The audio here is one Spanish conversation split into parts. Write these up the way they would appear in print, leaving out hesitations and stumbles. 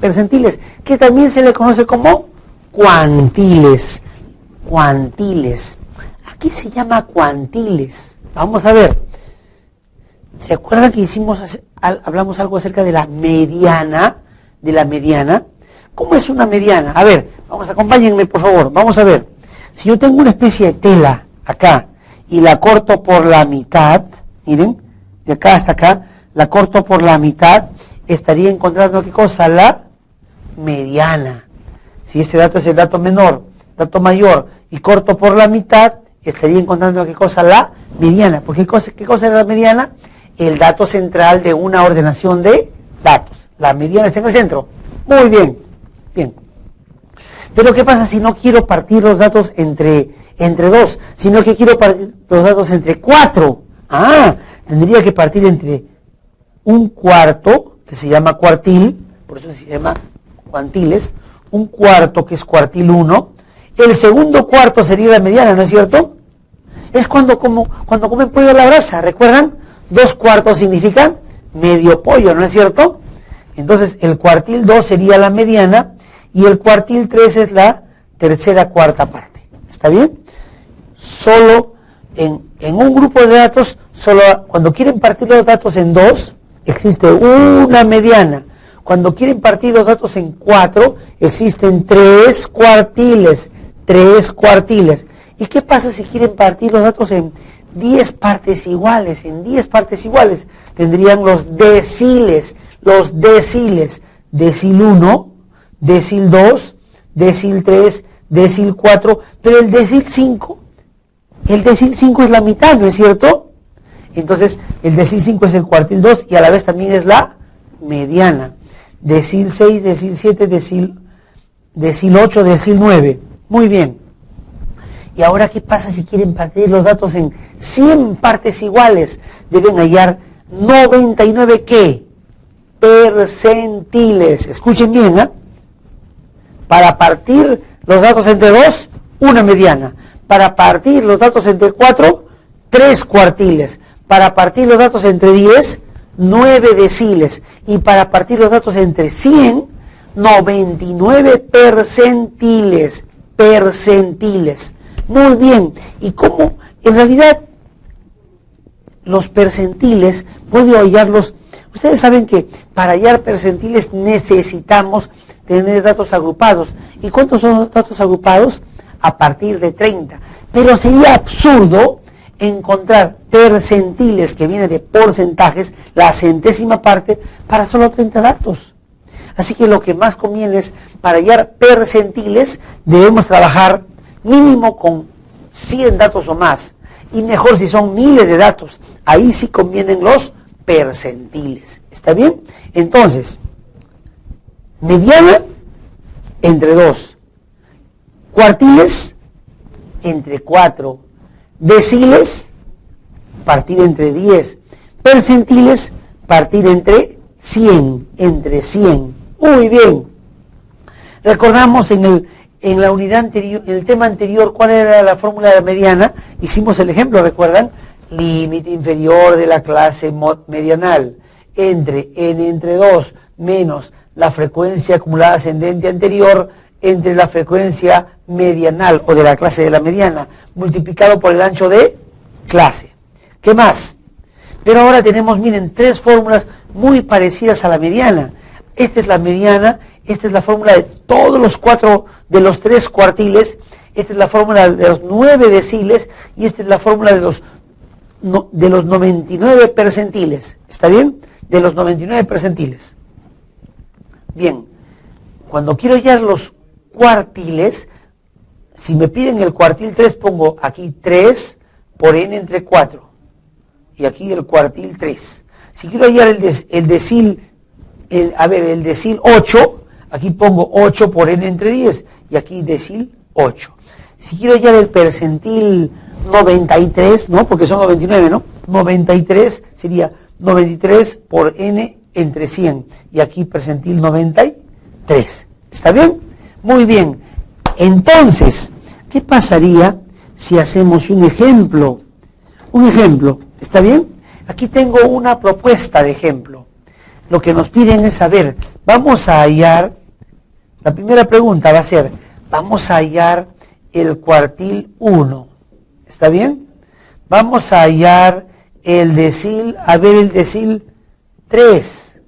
percentiles, que también se le conoce como cuantiles. Cuantiles. ¿A qué se llama cuantiles? Vamos a ver. ¿Se acuerdan que hablamos algo acerca de la mediana? De la mediana. ¿Cómo es una mediana? A ver, acompáñenme por favor, vamos a ver. Si yo tengo una especie de tela acá y la corto por la mitad, miren, de acá hasta acá, la corto por la mitad, estaría encontrando ¿qué cosa? La mediana. Si este dato es el dato menor, dato mayor, y corto por la mitad, estaría encontrando ¿qué cosa? La mediana. ¿Por qué cosa es la mediana? El dato central de una ordenación de datos. La mediana está en el centro. Muy bien, bien. Pero ¿qué pasa si no quiero partir los datos entre 2, sino que quiero partir los datos entre 4? Tendría que partir entre un cuarto, que se llama cuartil, por eso se llama cuantiles, un cuarto que es cuartil 1, el segundo cuarto sería la mediana, ¿no es cierto? Es cuando comen pollo a la brasa, ¿recuerdan? 2 cuartos significan medio pollo, ¿no es cierto? Entonces el cuartil 2 sería la mediana y el cuartil 3 es la tercera cuarta parte. ¿Está bien? Solo en un grupo de datos, solo cuando quieren partir los datos en 2, existe una mediana. Cuando quieren partir los datos en 4, existen 3 cuartiles. 3 cuartiles. ¿Y qué pasa si quieren partir los datos en 10 partes iguales? En 10 partes iguales tendrían los deciles. Los deciles. Decil 1, decil 2, decil 3, decil 4, pero el decil 5 es la mitad, ¿no es cierto? Entonces el decil 5 es el cuartil 2 y a la vez también es la mediana. Decil 6, decil 7, decil 8, decil 9. Muy bien. ¿Y ahora qué pasa si quieren partir los datos en 100 partes iguales? Deben hallar 99 ¿qué? Percentiles. Escuchen bien, ¿eh? Para partir los datos entre 2, una mediana. Para partir los datos entre 4, 3 cuartiles. Para partir los datos entre 10, 9 deciles. Y para partir los datos entre 100, 99 percentiles. Percentiles. Muy bien. ¿Y cómo? En realidad, los percentiles, puedo hallarlos. Ustedes saben que para hallar percentiles necesitamos tener datos agrupados. ¿Y cuántos son los datos agrupados? A partir de 30. Pero sería absurdo encontrar percentiles que vienen de porcentajes, la centésima parte, para solo 30 datos. Así que lo que más conviene es, para hallar percentiles, debemos trabajar mínimo con 100 datos o más. Y mejor si son miles de datos. Ahí sí convienen los percentiles. ¿Está bien? Entonces, mediana entre 2. Cuartiles entre 4. Deciles partir entre 10. Percentiles partir entre 100. Entre 100. Muy bien. Recordamos en la unidad anterior, en el tema anterior, cuál era la fórmula de la mediana. Hicimos el ejemplo, ¿recuerdan? Límite inferior de la clase medianal entre n entre 2 menos la frecuencia acumulada ascendente anterior entre la frecuencia medianal o de la clase de la mediana multiplicado por el ancho de clase. ¿Qué más? Pero ahora tenemos, miren, 3 fórmulas muy parecidas a la mediana. Esta es la mediana, esta es la fórmula de todos los 3 cuartiles, esta es la fórmula de los 9 deciles y esta es la fórmula de los 99 percentiles. ¿Está bien? De los 99 percentiles. Bien, cuando quiero hallar los cuartiles, si me piden el cuartil 3, pongo aquí 3 por n entre 4. Y aquí el cuartil 3. Si quiero hallar el decil 8, aquí pongo 8 por n entre 10. Y aquí decil 8. Si quiero hallar el percentil 93, ¿no? Porque son 99, ¿no? 93 sería 93 por n entre 100. Y aquí percentil 93. ¿Está bien? Muy bien. Entonces, ¿qué pasaría si hacemos un ejemplo? Un ejemplo, ¿está bien? Aquí tengo una propuesta de ejemplo. lo que nos piden es saber, vamos a hallar, la primera pregunta va a ser, vamos a hallar el cuartil 1, ¿está bien? Vamos a hallar el decil, a ver el decil 3,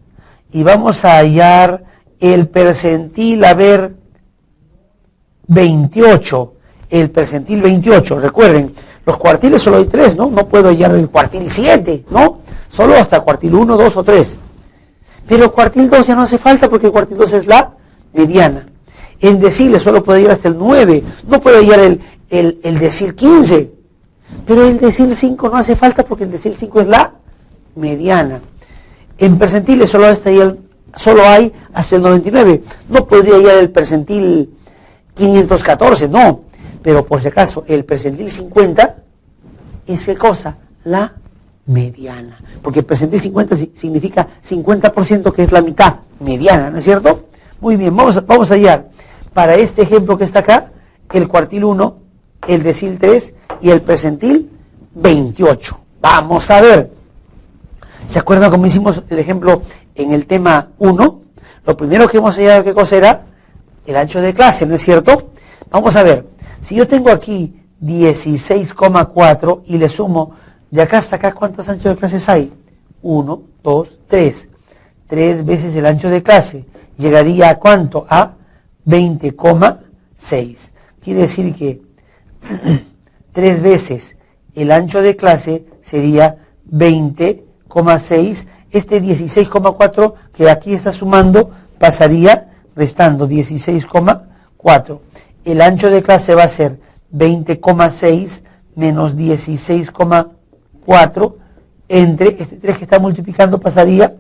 y vamos a hallar el percentil, a ver 28, el percentil 28, recuerden, los cuartiles solo hay 3, ¿no? No puedo hallar el cuartil 7, ¿no? Solo hasta cuartil 1, 2 o 3. Pero cuartil 2 ya no hace falta porque el cuartil 2 es la mediana. En deciles solo puedo ir hasta el 9, no puedo hallar el decil 15. Pero el decil 5 no hace falta porque el decil 5 es la mediana. En percentiles solo hay hasta el 99. No podría hallar el percentil 514, no. Pero por si acaso, el percentil 50 es ¿qué cosa? La mediana. Porque el percentil 50 significa 50%, que es la mitad mediana, ¿no es cierto? Muy bien, vamos a hallar para este ejemplo que está acá, el cuartil 1, el decil 3 y el percentil 28. Vamos a ver. ¿Se acuerdan cómo hicimos el ejemplo en el tema 1? Lo primero que hemos hallado, ¿qué cosa era? El ancho de clase, ¿no es cierto? Vamos a ver. Si yo tengo aquí 16,4 y le sumo de acá hasta acá, ¿cuántos anchos de clases hay? 1, 2, 3. 3 veces el ancho de clase. ¿Llegaría a cuánto? A 20,6. Quiere decir que 3 veces el ancho de clase sería 20,6. Este 16,4 que aquí está sumando pasaría restando 16,4. El ancho de clase va a ser 20,6 menos 16,4 entre este 3 que está multiplicando pasaría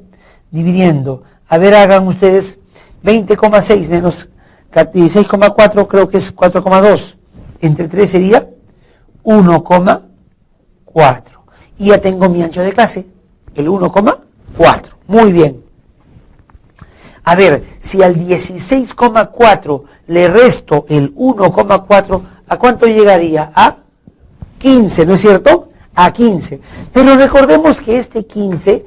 dividiendo. A ver, hagan ustedes 20,6 menos 16,4, creo que es 4,2. Entre 3 sería 1,4. Y ya tengo mi ancho de clase, el 1,4. Muy bien. A ver, si al 16,4 le resto el 1,4, ¿a cuánto llegaría? A 15, ¿no es cierto? A 15. Pero recordemos que este 15,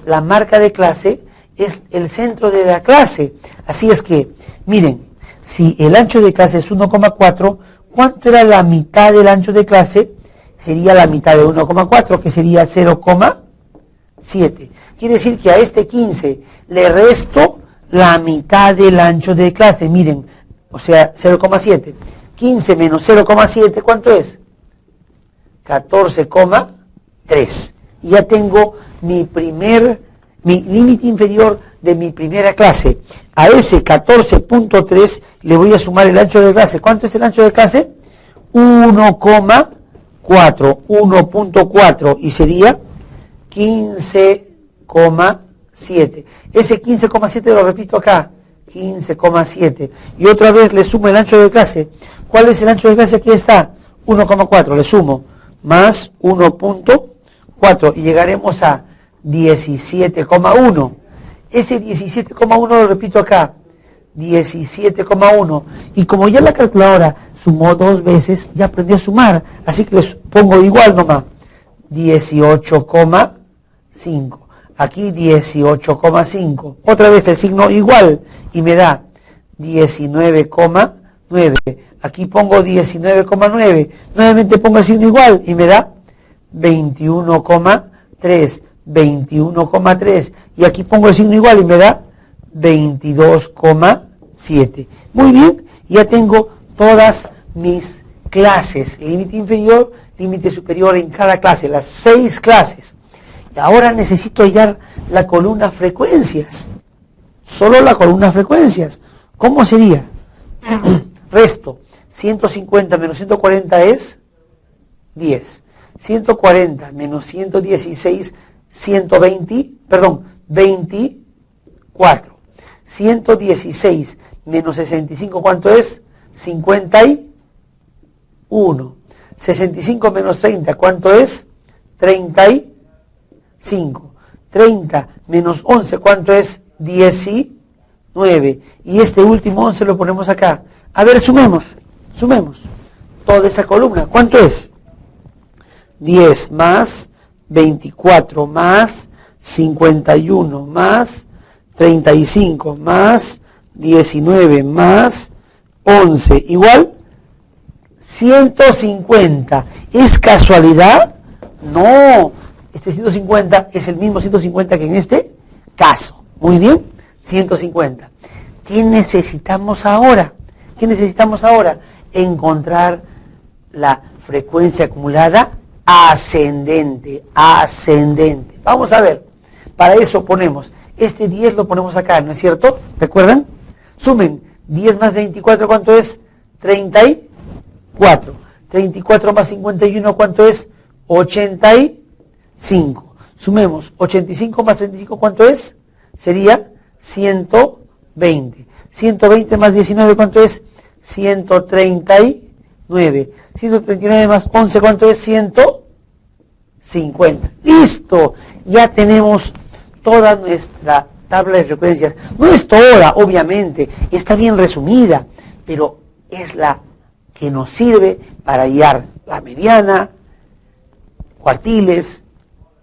la marca de clase, es el centro de la clase. Así es que, miren, si el ancho de clase es 1,4, ¿cuánto era la mitad del ancho de clase? Sería la mitad de 1,4, que sería 0,7. Quiere decir que a este 15 le resto la mitad del ancho de clase. Miren, o sea, 0,7. 15 menos 0,7, ¿cuánto es? 14,3. Y ya tengo mi límite inferior de mi primera clase. A ese 14,3 le voy a sumar el ancho de clase. ¿Cuánto es el ancho de clase? 1,4 y sería 15,7. Ese 15,7 lo repito acá, 15,7. Y otra vez le sumo el ancho de clase. ¿Cuál es el ancho de clase? Aquí está, 1,4. Le sumo más 1,4 y llegaremos a 17,1. Ese 17,1 lo repito acá, 17,1. Y como ya la calculadora sumó 2 veces, ya aprendió a sumar. Así que les pongo igual nomás. 18,5. Aquí 18,5. Otra vez el signo igual y me da 19,9. Aquí pongo 19,9. Nuevamente pongo el signo igual y me da 21,3. 21,3. Y aquí pongo el signo igual y me da 22,7. Muy bien, ya tengo todas mis clases, límite inferior, límite superior en cada clase, las 6 clases. Y ahora necesito hallar la columna frecuencias, solo la columna frecuencias. ¿Cómo sería? Resto, 150 menos 140 es 10. 140 menos 116, 24. 116 menos 65, ¿cuánto es? 51. 65 menos 30, ¿cuánto es? 35. 30 menos 11, ¿cuánto es? 19. Y este último 11 lo ponemos acá. A ver, sumemos toda esa columna. ¿Cuánto es? 10 más 24 más 51 más 35 más 19 más 11 igual 150. ¿Es casualidad? No. Este 150 es el mismo 150 que en este caso. Muy bien, 150. ¿Qué necesitamos ahora? ¿Qué necesitamos ahora? Encontrar la frecuencia acumulada ascendente. Ascendente. Vamos a ver. Para eso ponemos, este 10 lo ponemos acá, ¿no es cierto? ¿Recuerdan? Sumen, 10 más 24, ¿cuánto es? 34. 34 más 51, ¿cuánto es? 85. Sumemos, 85 más 35, ¿cuánto es? Sería 120. 120 más 19, ¿cuánto es? 139. 139 más 11, ¿cuánto es? 150. ¡Listo! Ya tenemos toda nuestra tabla de frecuencias. No es toda, obviamente, está bien resumida, pero es la que nos sirve para hallar la mediana, cuartiles,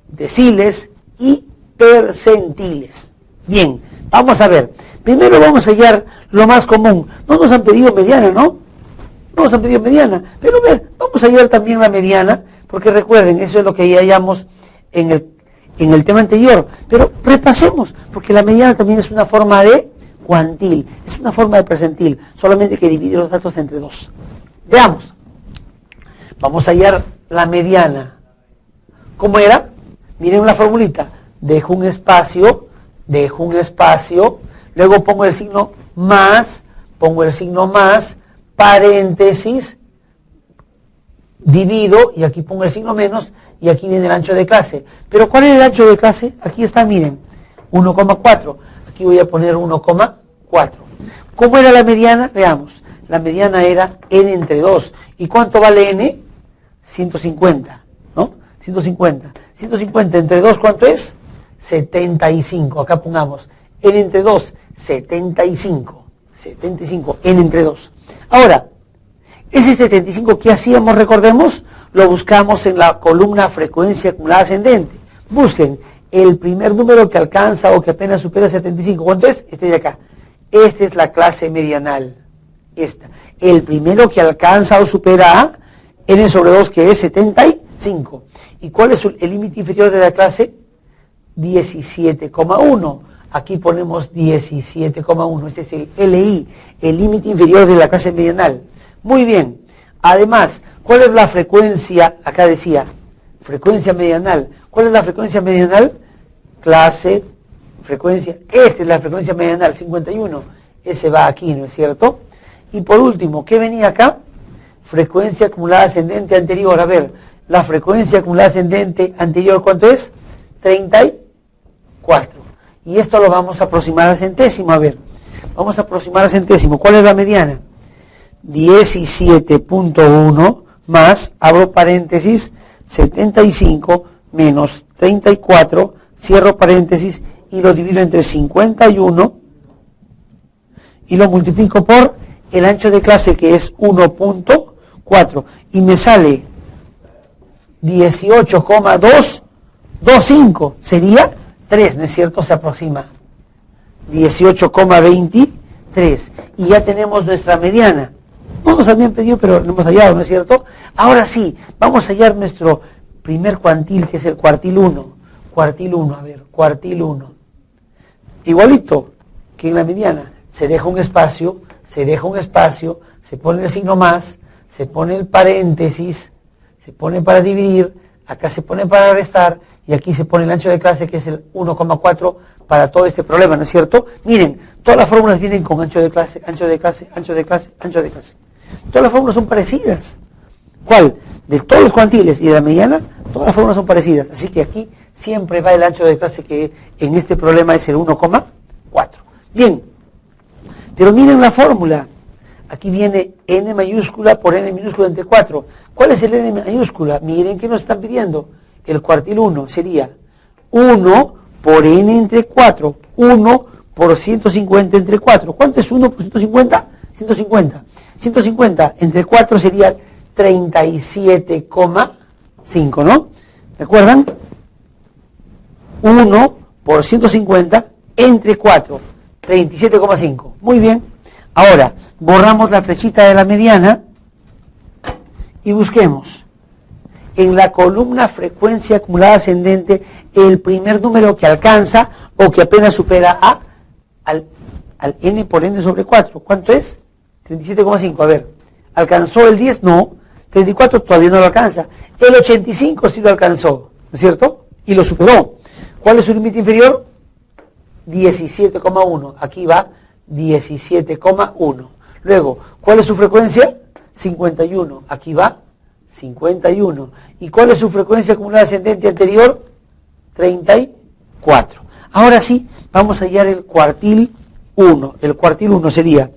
deciles y percentiles. Bien, vamos a ver. Primero vamos a hallar lo más común. No nos han pedido mediana, ¿no? No nos han pedido mediana. Pero a ver, vamos a hallar también la mediana, porque recuerden, eso es lo que ya hallamos en el tema anterior. Pero repasemos, porque la mediana también es una forma de cuantil, es una forma de percentil, solamente que divide los datos entre dos. Veamos. Vamos a hallar la mediana. ¿Cómo era? Miren la formulita. Dejo un espacio, luego pongo el signo más, paréntesis, divido, y aquí pongo el signo menos, y aquí viene el ancho de clase. Pero ¿cuál es el ancho de clase? Aquí está, miren, 1,4. Aquí voy a poner 1,4. ¿Cómo era la mediana? Veamos. La mediana era n entre 2. ¿Y cuánto vale n? 150, ¿no? 150. 150 entre 2, ¿cuánto es? 75. Acá pongamos n entre 2, 75. 75, n entre 2. Ahora, ese 75, ¿qué hacíamos? Recordemos, lo buscamos en la columna frecuencia acumulada ascendente. Busquen el primer número que alcanza o que apenas supera 75. ¿Cuánto es? Este de acá. Esta es la clase medianal. Esta. El primero que alcanza o supera a n sobre 2, que es 75. ¿Y cuál es el límite inferior de la clase? 17,1. Aquí ponemos 17,1. Este es el LI, el límite inferior de la clase medianal. Muy bien. Además, ¿cuál es la frecuencia? Acá decía, frecuencia medianal. ¿Cuál es la frecuencia medianal? Clase, frecuencia. Esta es la frecuencia medianal, 51. Ese va aquí, ¿no es cierto? Y por último, ¿qué venía acá? Frecuencia acumulada ascendente anterior. A ver, la frecuencia acumulada ascendente anterior, ¿cuánto es? 34. Y esto lo vamos a aproximar al centésimo. A ver, vamos a aproximar al centésimo. ¿Cuál es la mediana? 17.1 más, abro paréntesis, 75 menos 34, cierro paréntesis y lo divido entre 51 y lo multiplico por el ancho de clase, que es 1.4, y me sale 18,225, sería 3, ¿no es cierto? Se aproxima 18,23 y ya tenemos nuestra mediana. No nos habían pedido, pero lo hemos hallado, ¿no es cierto? Ahora sí, vamos a hallar nuestro primer cuantil, que es el cuartil 1. Cuartil 1, a ver, cuartil 1. Igualito que en la mediana, se deja un espacio, se pone el signo más, se pone el paréntesis, se pone para dividir, acá se pone para restar, y aquí se pone el ancho de clase, que es el 1,4 para todo este problema, ¿no es cierto? Miren, todas las fórmulas vienen con ancho de clase, ancho de clase, ancho de clase, ancho de clase. Todas las fórmulas son parecidas. ¿Cuál? De todos los cuantiles y de la mediana, todas las fórmulas son parecidas. Así que aquí siempre va el ancho de clase, que en este problema es el 1,4. Bien, pero miren la fórmula. Aquí viene n mayúscula por n minúscula entre 4. ¿Cuál es el n mayúscula? Miren qué nos están pidiendo. El cuartil 1 sería 1 por n entre 4. 1 por 150 entre 4. ¿Cuánto es 1 por 150? 150. 150 entre 4 sería 37,5, ¿no? ¿Recuerdan? 1 por 150 entre 4, 37,5. Muy bien. Ahora, borramos la flechita de la mediana y busquemos en la columna frecuencia acumulada ascendente el primer número que alcanza o que apenas supera al n por n sobre 4. ¿Cuánto es? 37,5. A ver, ¿alcanzó el 10? No. 34 todavía no lo alcanza. El 85 sí lo alcanzó, ¿no es cierto? Y lo superó. ¿Cuál es su límite inferior? 17,1. Aquí va 17,1. Luego, ¿cuál es su frecuencia? 51. Aquí va 51. ¿Y cuál es su frecuencia acumulada ascendente anterior? 34. Ahora sí, vamos a hallar el cuartil 1. El cuartil 1 sería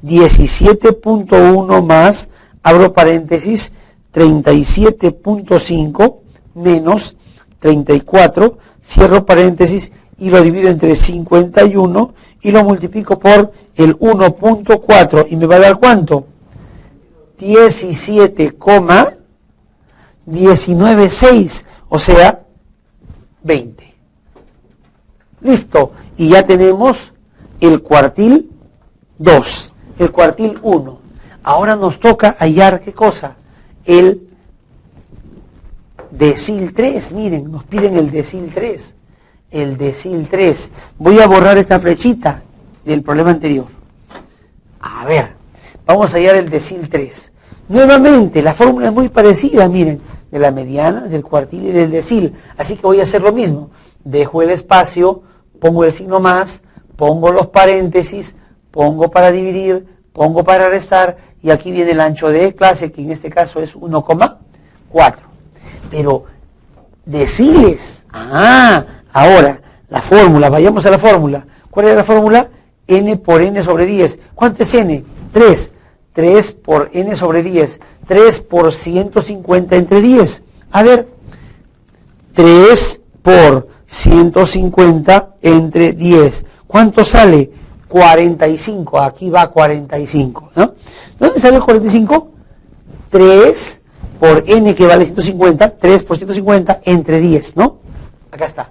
17.1 más, abro paréntesis, 37.5 menos 34, cierro paréntesis y lo divido entre 51 y lo multiplico por el 1.4 y me va a dar ¿cuánto? 17,196, o sea, 20. Listo. Y ya tenemos el cuartil 2, el cuartil 1. Ahora nos toca hallar, ¿qué cosa? El decil 3. Miren, nos piden el decil 3. El decil 3. Voy a borrar esta flechita del problema anterior. A ver, vamos a hallar el decil 3. Nuevamente, la fórmula es muy parecida, miren, de la mediana, del cuartil y del decil. Así que voy a hacer lo mismo. Dejo el espacio, pongo el signo más, pongo los paréntesis, pongo para dividir, pongo para restar, y aquí viene el ancho de clase, que en este caso es 1,4. Pero deciles. Ahora, la fórmula, vayamos a la fórmula. ¿Cuál es la fórmula? N por N sobre 10. ¿Cuánto es N? 3. 3 por N sobre 10. 3 por 150 entre 10. A ver, 3 por 150 entre 10. ¿Cuánto sale? 45. Aquí va 45, ¿no? ¿Dónde sale el 45? 3 por N que vale 150. 3 por 150 entre 10, ¿no? Acá está.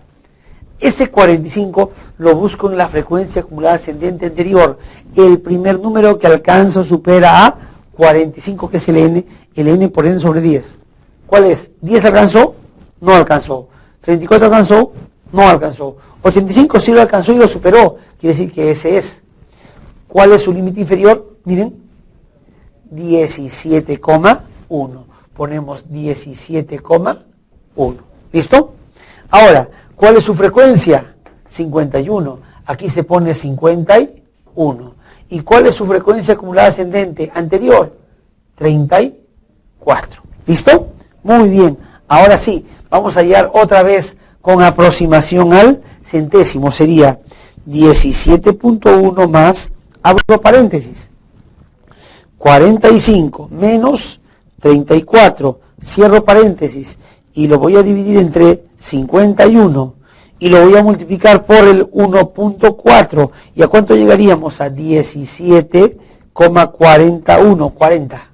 Ese 45 lo busco en la frecuencia acumulada ascendente anterior. El primer número que alcanzo supera a 45, que es el N por N sobre 10. ¿Cuál es? ¿10 alcanzó? No alcanzó. ¿34 alcanzó? No alcanzó. 85 sí lo alcanzó y lo superó. Quiere decir que ese es. ¿Cuál es su límite inferior? Miren, 17,1. Ponemos 17,1. ¿Listo? Ahora, ¿cuál es su frecuencia? 51. Aquí se pone 51. ¿Y cuál es su frecuencia acumulada ascendente anterior? 34. ¿Listo? Muy bien. Ahora sí, vamos a hallar otra vez con aproximación al centésimo. Sería 17.1 más, abro paréntesis, 45 menos 34, cierro paréntesis, y lo voy a dividir entre 51 y lo voy a multiplicar por el 1.4. ¿Y a cuánto llegaríamos? A 17,41, 40.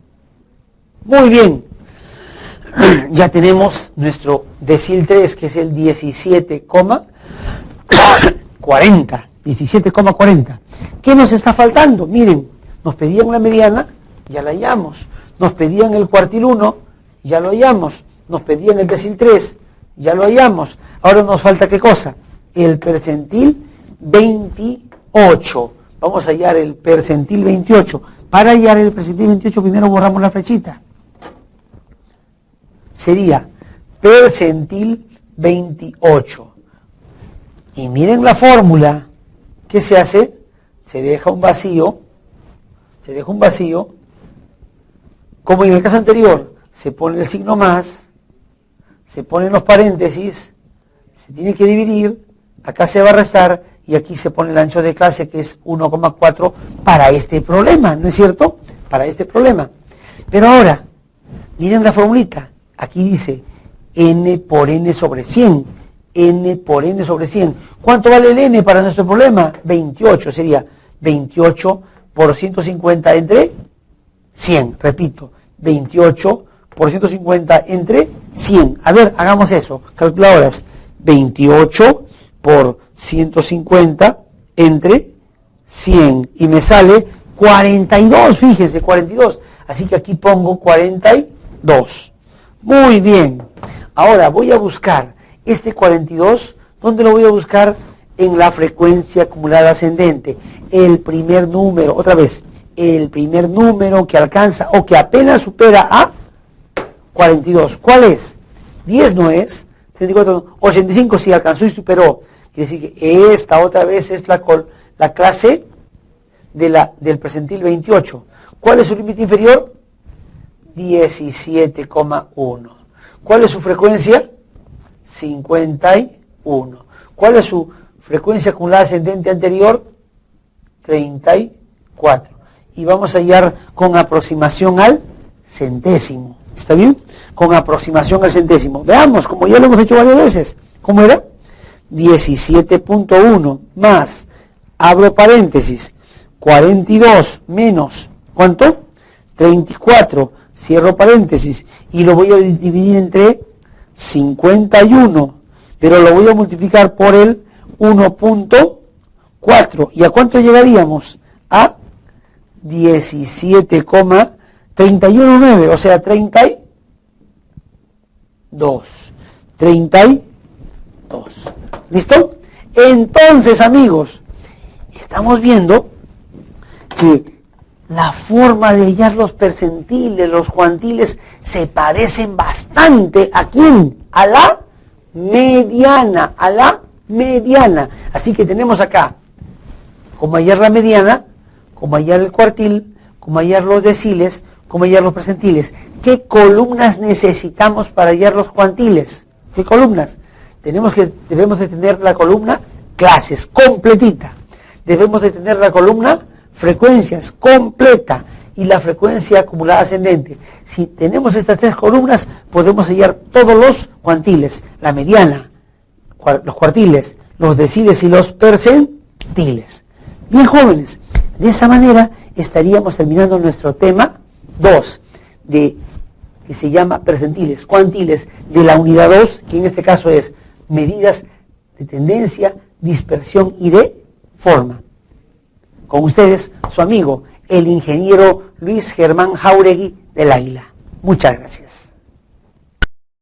Muy bien. Ya tenemos nuestro decil 3, que es el 17,40. ¿Qué nos está faltando? Miren, nos pedían la mediana, ya la hallamos. Nos pedían el cuartil 1, ya lo hallamos. Nos pedían el decil 3, ya lo hallamos. Ahora nos falta, ¿qué cosa? El percentil 28. Vamos a hallar el percentil 28. Para hallar el percentil 28, primero borramos la flechita. Sería percentil 28. Y miren la fórmula. ¿Qué se hace? Se deja un vacío. Como en el caso anterior, se pone el signo más, se ponen los paréntesis, se tiene que dividir, acá se va a restar y aquí se pone el ancho de clase, que es 1,4 para este problema, ¿no es cierto? Para este problema. Pero ahora, miren la formulita. Aquí dice n por n sobre 100. N por n sobre 100. ¿Cuánto vale el n para nuestro problema? 28. Sería 28 por 150 entre 100. Repito, 28 por 150 entre 100. A ver, hagamos eso. Calculadoras. 28 por 150 entre 100 y me sale 42, fíjense, 42. Así que aquí pongo 42. Muy bien. Ahora voy a buscar este 42. ¿Dónde lo voy a buscar? En la frecuencia acumulada ascendente. El primer número, otra vez, el primer número que alcanza o que apenas supera a 42. ¿Cuál es? 10 no es, 34, 85 sí alcanzó y superó. Quiere decir que esta otra vez es la clase del percentil 28. ¿Cuál es su límite inferior? 17,1. ¿Cuál es su frecuencia? 51. ¿Cuál es su frecuencia acumulada ascendente anterior? 34. Y vamos a hallar con aproximación al centésimo. ¿Está bien? Con aproximación al centésimo. Veamos, como ya lo hemos hecho varias veces. ¿Cómo era? 17.1 más, abro paréntesis, 42 menos, ¿cuánto? 34, cierro paréntesis, y lo voy a dividir entre 51, pero lo voy a multiplicar por el 1.4. ¿Y a cuánto llegaríamos? A 17,319, o sea, 32. 32. ¿Listo? Entonces, amigos, estamos viendo que la forma de hallar los percentiles, los cuantiles, se parecen bastante. ¿A quién? A la mediana, a la mediana. Así que tenemos acá cómo hallar la mediana, cómo hallar el cuartil, cómo hallar los deciles, cómo hallar los percentiles. ¿Qué columnas necesitamos para hallar los cuantiles? ¿Qué columnas? Debemos de tener la columna clases, completita. Debemos de tener la columna frecuencias, completa. Y la frecuencia acumulada ascendente. Si tenemos estas tres columnas, podemos hallar todos los cuantiles. La mediana, los cuartiles, los deciles y los percentiles. Bien, jóvenes, de esa manera estaríamos terminando nuestro tema 2, que se llama percentiles, cuantiles, de la unidad 2, que en este caso es medidas de tendencia, dispersión y de forma. Con ustedes, su amigo, el ingeniero Luis Germán Jáuregui del Águila. Muchas gracias.